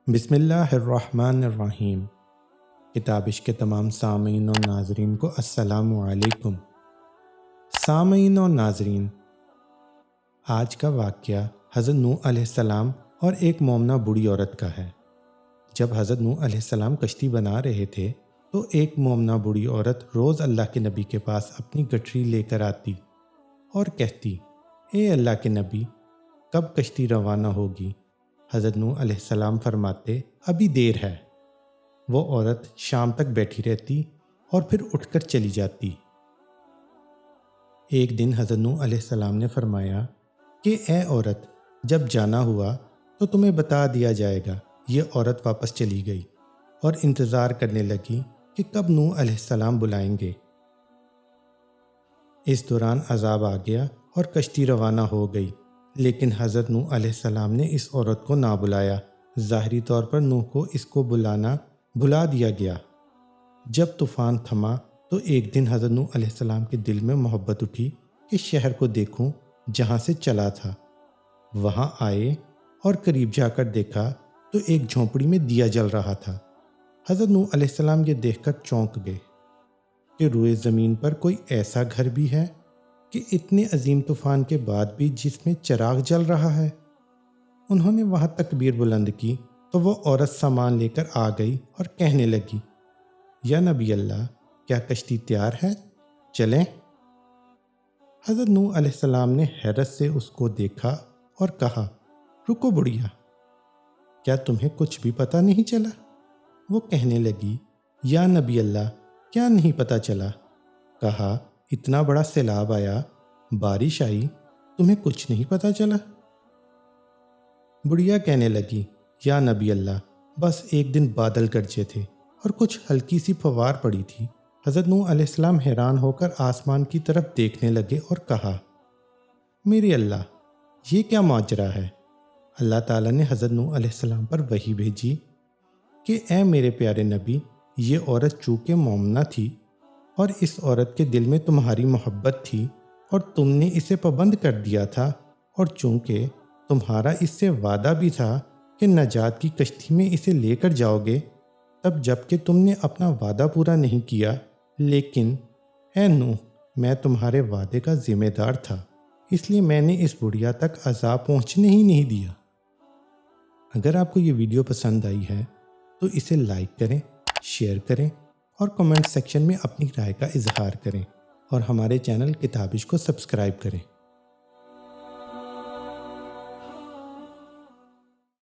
بسم اللہ الرحمن الرحیم۔ کتابش کے تمام سامعین و ناظرین کو السلام علیکم۔ سامعین و ناظرین، آج کا واقعہ حضرت نوح علیہ السلام اور ایک مومنہ بوڑھی عورت کا ہے۔ جب حضرت نوح علیہ السلام کشتی بنا رہے تھے تو ایک مومنہ بوڑھی عورت روز اللہ کے نبی کے پاس اپنی گٹھری لے کر آتی اور کہتی، اے اللہ کے نبی، کب کشتی روانہ ہوگی؟ حضرت نوح علیہ السلام فرماتے، ابھی دیر ہے۔ وہ عورت شام تک بیٹھی رہتی اور پھر اٹھ کر چلی جاتی۔ ایک دن حضرت نوح علیہ السلام نے فرمایا کہ اے عورت، جب جانا ہوا تو تمہیں بتا دیا جائے گا۔ یہ عورت واپس چلی گئی اور انتظار کرنے لگی کہ کب نوح علیہ السلام بلائیں گے۔ اس دوران عذاب آ گیا اور کشتی روانہ ہو گئی، لیکن حضرت نوح علیہ السلام نے اس عورت کو نہ بلایا۔ ظاہری طور پر نوح کو اس کو بلانا بھلا دیا گیا۔ جب طوفان تھما تو ایک دن حضرت نوح علیہ السلام کے دل میں محبت اٹھی کہ شہر کو دیکھوں جہاں سے چلا تھا۔ وہاں آئے اور قریب جا کر دیکھا تو ایک جھونپڑی میں دیا جل رہا تھا۔ حضرت نوح علیہ السلام یہ دیکھ کر چونک گئے کہ روئے زمین پر کوئی ایسا گھر بھی ہے کہ اتنے عظیم طوفان کے بعد بھی جس میں چراغ جل رہا ہے۔ انہوں نے وہاں تکبیر بلند کی تو وہ عورت سامان لے کر آ گئی اور کہنے لگی، یا نبی اللہ، کیا کشتی تیار ہے؟ چلیں۔ حضرت نوح علیہ السلام نے حیرت سے اس کو دیکھا اور کہا، رکو بڑھیا، کیا تمہیں کچھ بھی پتہ نہیں چلا؟ وہ کہنے لگی، یا نبی اللہ، کیا نہیں پتہ چلا؟ کہا، اتنا بڑا سیلاب آیا، بارش آئی، تمہیں کچھ نہیں پتہ چلا؟ بڑھیا کہنے لگی، یا نبی اللہ، بس ایک دن بادل گرجے تھے اور کچھ ہلکی سی فوار پڑی تھی۔ حضرت نوح علیہ السلام حیران ہو کر آسمان کی طرف دیکھنے لگے اور کہا، میرے اللہ، یہ کیا ماجرا ہے؟ اللہ تعالیٰ نے حضرت نوح علیہ السلام پر وحی بھیجی کہ اے میرے پیارے نبی، یہ عورت چونکہ مومنہ تھی اور اس عورت کے دل میں تمہاری محبت تھی اور تم نے اسے پابند کر دیا تھا، اور چونکہ تمہارا اس سے وعدہ بھی تھا کہ نجات کی کشتی میں اسے لے کر جاؤ گے، تب جب کہ تم نے اپنا وعدہ پورا نہیں کیا، لیکن اے نوح، میں تمہارے وعدے کا ذمہ دار تھا، اس لیے میں نے اس بڑھیا تک عذاب پہنچنے ہی نہیں دیا۔ اگر آپ کو یہ ویڈیو پسند آئی ہے تو اسے لائک کریں، شیئر کریں اور کمنٹ سیکشن میں اپنی رائے کا اظہار کریں، اور ہمارے چینل کتابش کو سبسکرائب کریں۔